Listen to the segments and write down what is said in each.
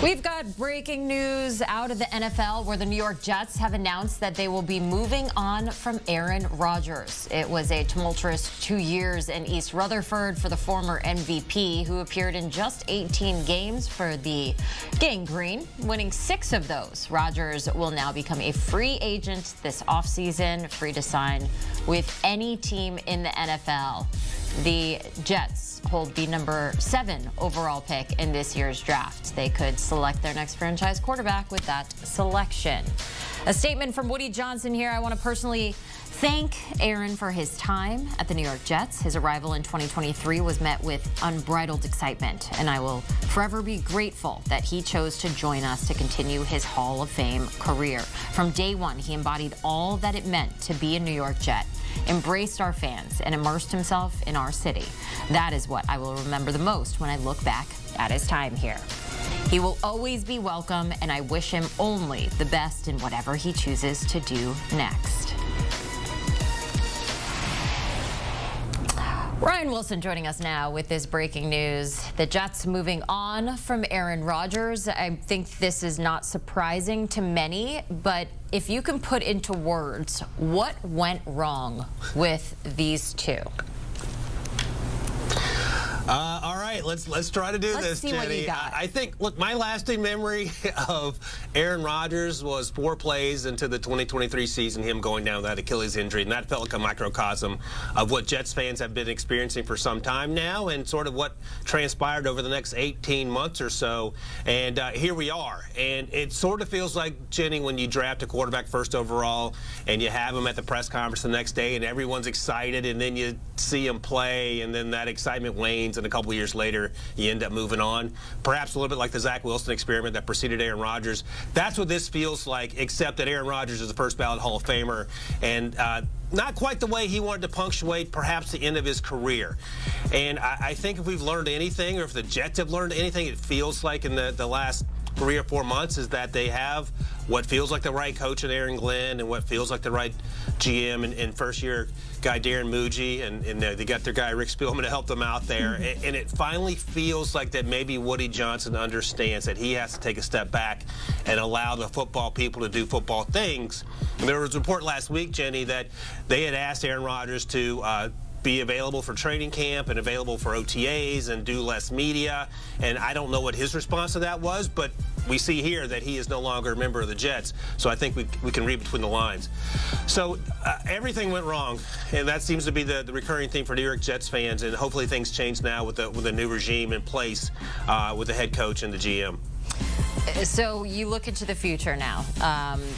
We've got breaking news out of the NFL where the New York Jets have announced that they will be moving on from Aaron Rodgers. It was a tumultuous 2 years in East Rutherford for the former MVP, who appeared in just 18 games for the Gang Green, winning 6 of those. Rodgers will now become a free agent this offseason, free to sign with any team in the NFL. The Jets hold the number 7 overall pick in this year's draft. They could select their next franchise quarterback with that selection. A statement from Woody Johnson here. I want to personally thank Aaron for his time at the New York Jets. His arrival in 2023 was met with unbridled excitement, and I will forever be grateful that he chose to join us to continue his Hall of Fame career. From day one, he embodied all that it meant to be a New York Jet, embraced our fans, and immersed himself in our city. That is what I will remember the most when I look back at his time here. He will always be welcome, and I wish him only the best in whatever he chooses to do next. Ryan Wilson joining us now with this breaking news. The Jets moving on from Aaron Rodgers. I think this is not surprising to many, but if you can put into words what went wrong with these two. All right, let's try to do this, see Jenny. what you got. I think, look, my lasting memory of Aaron Rodgers was 4 plays into the 2023 season, him going down with that Achilles injury, and that felt like a microcosm of what Jets fans have been experiencing for some time now, and sort of what transpired over the next 18 months or so. And here we are, and it sort of feels like, Jenny, when you draft a quarterback first overall, and you have him at the press conference the next day, and everyone's excited, and then you see him play, and then that excitement wanes, and a couple of years later, you end up moving on. Perhaps a little bit like the Zach Wilson experiment that preceded Aaron Rodgers. That's what this feels like, except that Aaron Rodgers is the first ballot Hall of Famer, and not quite the way he wanted to punctuate perhaps the end of his career. And I think if we've learned anything, or if the Jets have learned anything, it feels like in the last 3 or 4 months, is that they have what feels like the right coach in Aaron Glenn, and what feels like the right GM and first-year guy Darren Muji, and they got their guy Rick Spielman to help them out there. And it finally feels like that maybe Woody Johnson understands that he has to take a step back and allow the football people to do football things. And there was a report last week, Jenny, that they had asked Aaron Rodgers to be available for training camp and available for OTAs and do less media. And I don't know what his response to that was, but we see here that he is no longer a member of the Jets. So I think we can read between the lines. So everything went wrong, and that seems to be the recurring theme for New York Jets fans. And hopefully things change now with the new regime in place, with the head coach and the GM. So you look into the future now.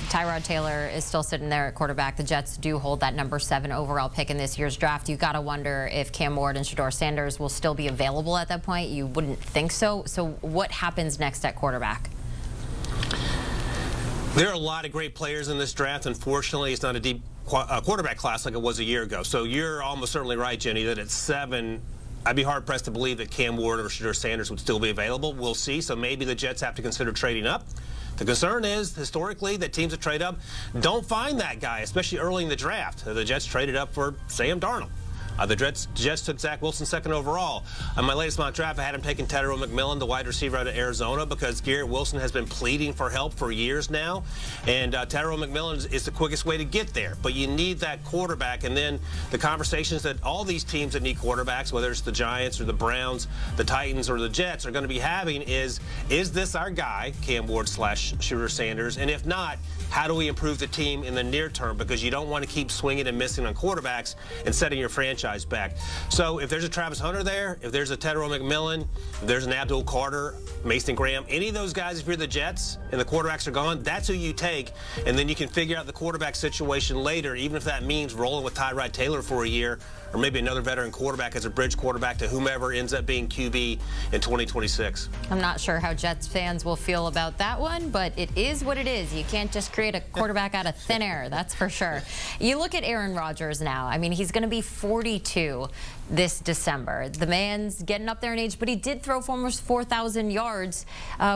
Tyrod Taylor is still sitting there at quarterback. The Jets do hold that number 7 overall pick in this year's draft. You got to wonder if Cam Ward and Shedeur Sanders will still be available at that point. You wouldn't think so. So what happens next at quarterback? There are a lot of great players in this draft. Unfortunately, it's not a deep quarterback class like it was a year ago. So you're almost certainly right, Jenny, that at 7, I'd be hard-pressed to believe that Cam Ward or Shedeur Sanders would still be available. We'll see. So maybe the Jets have to consider trading up. The concern is, historically, that teams that trade up don't find that guy, especially early in the draft. The Jets traded up for Sam Darnold. The Jets took Zach Wilson 2nd overall. On my latest mock draft, I had him taking Tyrell McMillan, the wide receiver out of Arizona, because Garrett Wilson has been pleading for help for years now. And Tyrell McMillan is the quickest way to get there. But you need that quarterback. And then the conversations that all these teams that need quarterbacks, whether it's the Giants or the Browns, the Titans or the Jets, are going to be having is this our guy, Cam Ward / Shedeur Sanders? And if not, how do we improve the team in the near term? Because you don't want to keep swinging and missing on quarterbacks and setting your franchise back. So if there's a Travis Hunter there, if there's a Tyrell McMillan, if there's an Abdul Carter, Mason Graham, any of those guys, if you're the Jets and the quarterbacks are gone, that's who you take. And then you can figure out the quarterback situation later, even if that means rolling with Tyrod Taylor for a year, or maybe another veteran quarterback as a bridge quarterback to whomever ends up being QB in 2026. I'm not sure how Jets fans will feel about that one, but it is what it is. You can't just create a quarterback out of thin air, that's for sure. You look at Aaron Rodgers now. I mean, he's going to be 42 this December. The man's getting up there in age, but he did throw for almost 4,000 yards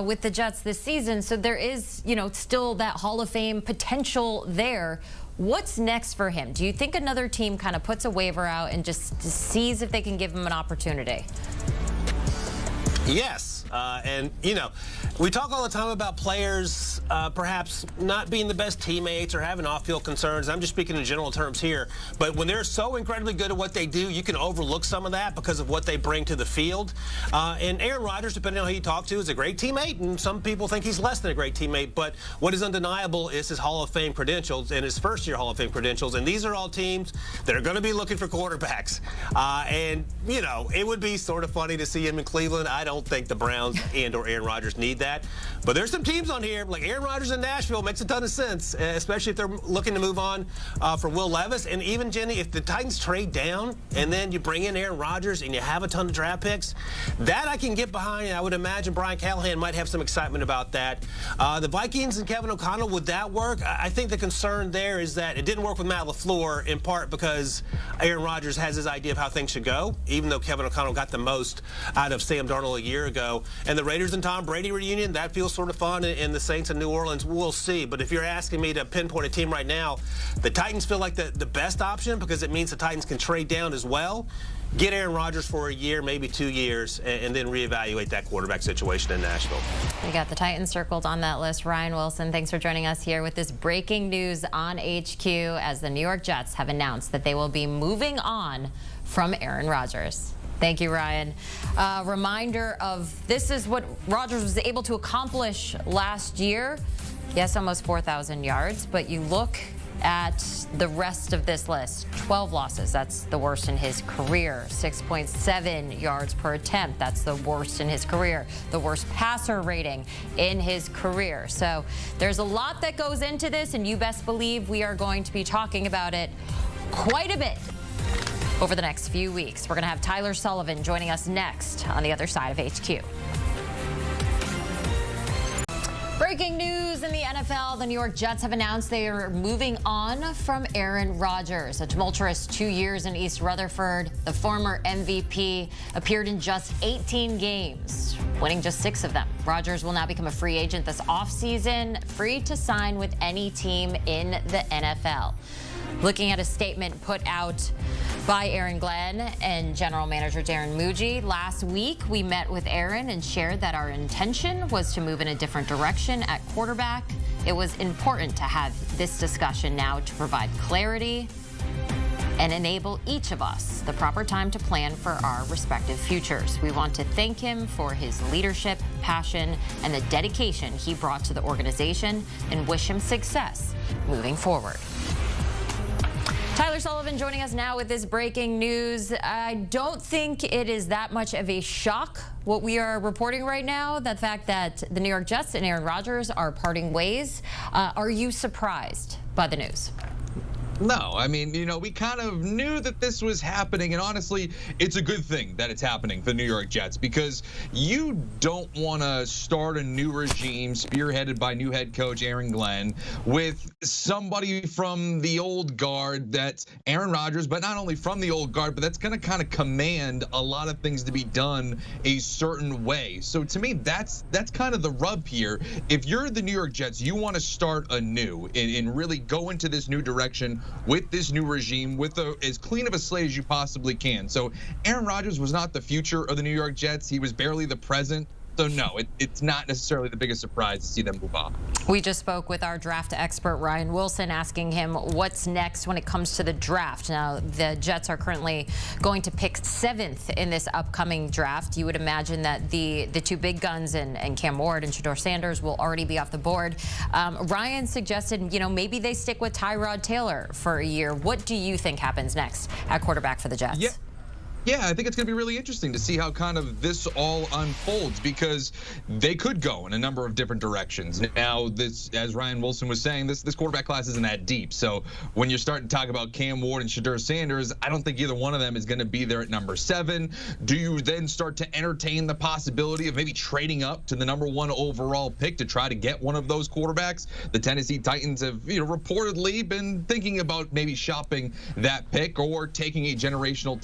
with the Jets this season. So there is, still that Hall of Fame potential there. What's next for him? Do you think another team kind of puts a waiver out and just sees if they can give him an opportunity? Yes. And, We talk all the time about players perhaps not being the best teammates or having off-field concerns. I'm just speaking in general terms here. But when they're so incredibly good at what they do, you can overlook some of that because of what they bring to the field. And Aaron Rodgers, depending on who you talk to, is a great teammate, and some people think he's less than a great teammate. But what is undeniable is his Hall of Fame credentials and his first-year Hall of Fame credentials. And these are all teams that are going to be looking for quarterbacks. And, you know, it would be sort of funny to see him in Cleveland. I don't think the Browns and or Aaron Rodgers need that. But there's some teams on here, like Aaron Rodgers in Nashville, makes a ton of sense, especially if they're looking to move on from Will Levis. And even, Jenny, if the Titans trade down and then you bring in Aaron Rodgers and you have a ton of draft picks, that I can get behind. And I would imagine Brian Callahan might have some excitement about that. The Vikings and Kevin O'Connell, would that work? I think the concern there is that it didn't work with Matt LaFleur, in part because Aaron Rodgers has his idea of how things should go, even though Kevin O'Connell got the most out of Sam Darnold a year ago. And the Raiders and Tom Brady reunion, that feels sort of fun. And the Saints in New Orleans, we'll see. But if you're asking me to pinpoint a team right now, the Titans feel like the best option because it means the Titans can trade down as well. Get Aaron Rodgers for a year, maybe 2 years, and then reevaluate that quarterback situation in Nashville. We got the Titans circled on that list. Ryan Wilson, thanks for joining us here with this breaking news on HQ as the New York Jets have announced that they will be moving on from Aaron Rodgers. Thank you, Ryan. Reminder of this is what Rodgers was able to accomplish last year. Yes, almost 4,000 yards, but you look at the rest of this list. 12 losses, that's the worst in his career. 6.7 yards per attempt, that's the worst in his career. The worst passer rating in his career. So there's a lot that goes into this, and you best believe we are going to be talking about it quite a bit over the next few weeks. We're going to have Tyler Sullivan joining us next on the other side of HQ. Breaking news in the NFL, the New York Jets have announced they are moving on from Aaron Rodgers. A tumultuous 2 years in East Rutherford, the former MVP appeared in just 18 games, winning just 6 of them. Rodgers will now become a free agent this offseason, free to sign with any team in the NFL. Looking at a statement put out by Aaron Glenn and General Manager Darren Muji. Last week, we met with Aaron and shared that our intention was to move in a different direction at quarterback. It was important to have this discussion now to provide clarity and enable each of us the proper time to plan for our respective futures. We want to thank him for his leadership, passion, and the dedication he brought to the organization and wish him success moving forward. Tyler Sullivan joining us now with this breaking news. I don't think it is that much of a shock what we are reporting right now, the fact that the New York Jets and Aaron Rodgers are parting ways. Are you surprised by the news? No, I mean, you know, we kind of knew that this was happening, and honestly, it's a good thing that it's happening for the New York Jets because you don't want to start a new regime spearheaded by new head coach Aaron Glenn with somebody from the old guard that's Aaron Rodgers, but not only from the old guard, but that's going to kind of command a lot of things to be done a certain way. So to me, that's kind of the rub here. If you're the New York Jets, you want to start anew and really go into this new direction with this new regime, with as clean of a slate as you possibly can. So Aaron Rodgers was not the future of the New York Jets. He was barely the present. So no, it's not necessarily the biggest surprise to see them move on. We just spoke with our draft expert, Ryan Wilson, asking him what's next when it comes to the draft. Now, the Jets are currently going to pick 7th in this upcoming draft. You would imagine that the two big guns and Cam Ward and Shedeur Sanders will already be off the board. Ryan suggested, you know, maybe they stick with Tyrod Taylor for a year. What do you think happens next at quarterback for the Jets? Yeah, I think it's going to be really interesting to see how kind of this all unfolds because they could go in a number of different directions. Now, this, as Ryan Wilson was saying, this quarterback class isn't that deep. So when you're starting to talk about Cam Ward and Shedeur Sanders, I don't think either one of them is going to be there at number 7. Do you then start to entertain the possibility of maybe trading up to the number 1 overall pick to try to get one of those quarterbacks? The Tennessee Titans have, reportedly been thinking about maybe shopping that pick or taking a generational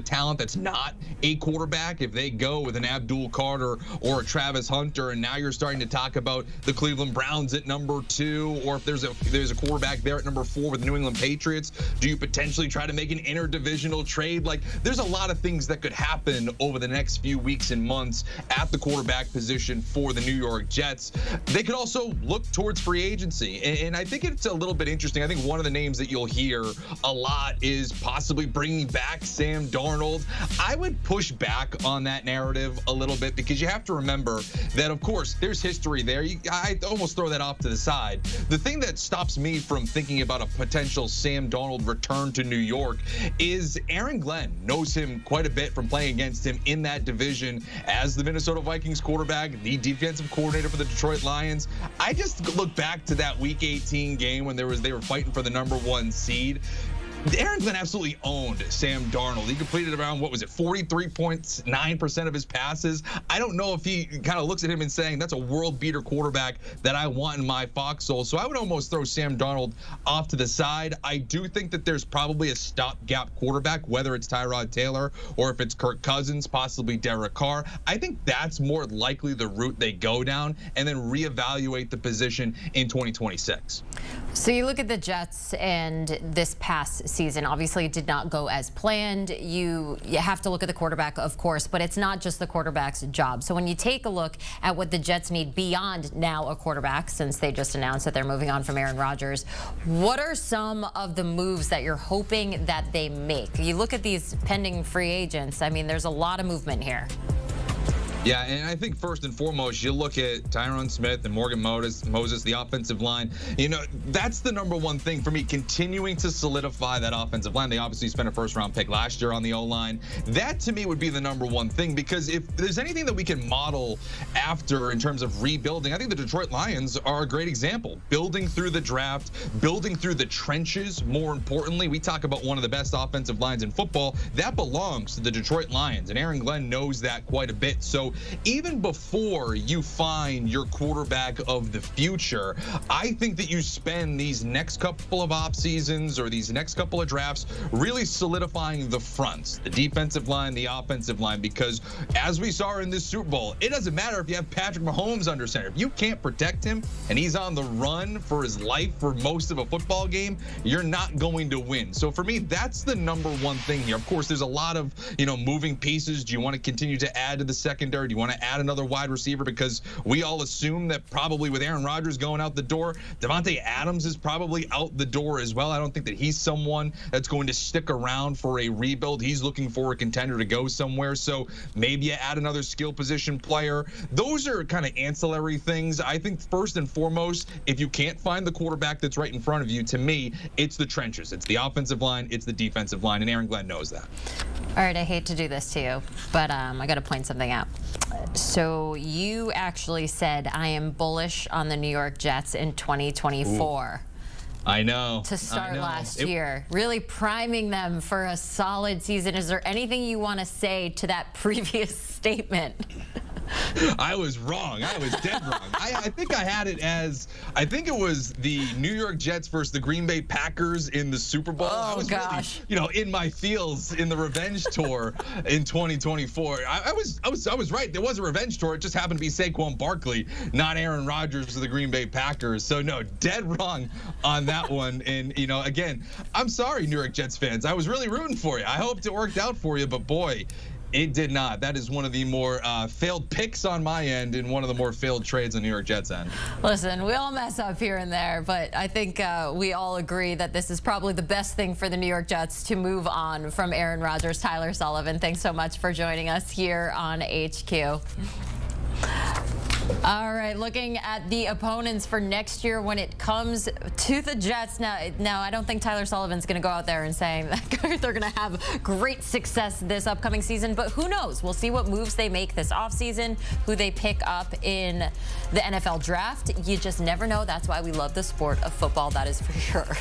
talent talent that's not a quarterback. If they go with an Abdul Carter or a Travis Hunter, and now you're starting to talk about the Cleveland Browns at number 2, or if there's a quarterback there at number 4 with the New England Patriots, do you potentially try to make an interdivisional trade? Like, there's a lot of things that could happen over the next few weeks and months at the quarterback position for the New York Jets. They could also look towards free agency, and I think it's a little bit interesting. I think one of the names that you'll hear a lot is possibly bringing back Sam Darnold. I would push back on that narrative a little bit, because you have to remember that, of course, there's history there. I almost throw that off to the side. The thing that stops me from thinking about a potential Sam Darnold return to New York is Aaron Glenn knows him quite a bit from playing against him in that division as the Minnesota Vikings quarterback, the defensive coordinator for the Detroit Lions. I just look back to that Week 18 game when they were fighting for the number 1 seed. Aaron Glenn absolutely owned Sam Darnold. He completed around, 43.9% of his passes. I don't know if he kind of looks at him and saying, that's a world beater quarterback that I want in my foxhole. So I would almost throw Sam Darnold off to the side. I do think that there's probably a stopgap quarterback, whether it's Tyrod Taylor or if it's Kirk Cousins, possibly Derek Carr. I think that's more likely the route they go down, and then reevaluate the position in 2026. So you look at the Jets and this past season, obviously it did not go as planned. You have to look at the quarterback, of course, but it's not just the quarterback's job. So when you take a look at what the Jets need beyond now a quarterback, since they just announced that they're moving on from Aaron Rodgers, what are some of the moves that you're hoping that they make? You look at these pending free agents, I mean, there's a lot of movement here. Yeah, and I think first and foremost, you look at Tyron Smith and Morgan Moses, the offensive line. You know, that's the number one thing for me, continuing to solidify that offensive line. They obviously spent a first-round pick last year on the O-line. That, to me, would be the number one thing, because if there's anything that we can model after in terms of rebuilding, I think the Detroit Lions are a great example. Building through the draft, building through the trenches, more importantly. We talk about one of the best offensive lines in football. That belongs to the Detroit Lions, and Aaron Glenn knows that quite a bit. So even before you find your quarterback of the future, I think that you spend these next couple of off seasons or these next couple of drafts really solidifying the fronts, the defensive line, the offensive line, because as we saw in this Super Bowl, it doesn't matter if you have Patrick Mahomes under center. If you can't protect him and he's on the run for his life for most of a football game, you're not going to win. So for me, that's the number one thing here. Of course, there's a lot of, moving pieces. Do you want to continue to add to the secondary? Do you want to add another wide receiver? Because we all assume that probably with Aaron Rodgers going out the door, Devontae Adams is probably out the door as well. I don't think that he's someone that's going to stick around for a rebuild. He's looking for a contender to go somewhere. So maybe you add another skill position player. Those are kind of ancillary things. I think first and foremost, if you can't find the quarterback that's right in front of you, to me, it's the trenches. It's the offensive line. It's the defensive line. And Aaron Glenn knows that. All right, I hate to do this to you, but I got to point something out. So you actually said, I am bullish on the New York Jets in 2024. Ooh. I know. To start last year, really priming them for a solid season. Is there anything you want to say to that previous statement? I was wrong. I was dead wrong. I think I had it as, I think it was the New York Jets versus the Green Bay Packers in the Super Bowl. Oh, I was gosh. really, in my feels in the revenge tour in 2024. I was right. There was a revenge tour. It just happened to be Saquon Barkley, not Aaron Rodgers of the Green Bay Packers. So no, dead wrong on that one. And again, I'm sorry, New York Jets fans. I was really rooting for you. I hoped it worked out for you, but boy, it did not. That is one of the more failed picks on my end and one of the more failed trades on New York Jets end. Listen, we all mess up here and there, but I think we all agree that this is probably the best thing for the New York Jets to move on from Aaron Rodgers. Tyler Sullivan, thanks so much for joining us here on HQ. All right, looking at the opponents for next year when it comes to the Jets. Now I don't think Tyler Sullivan's going to go out there and saying that they're going to have great success this upcoming season, but who knows? We'll see what moves they make this offseason, who they pick up in the NFL draft. You just never know. That's why we love the sport of football, that is for sure.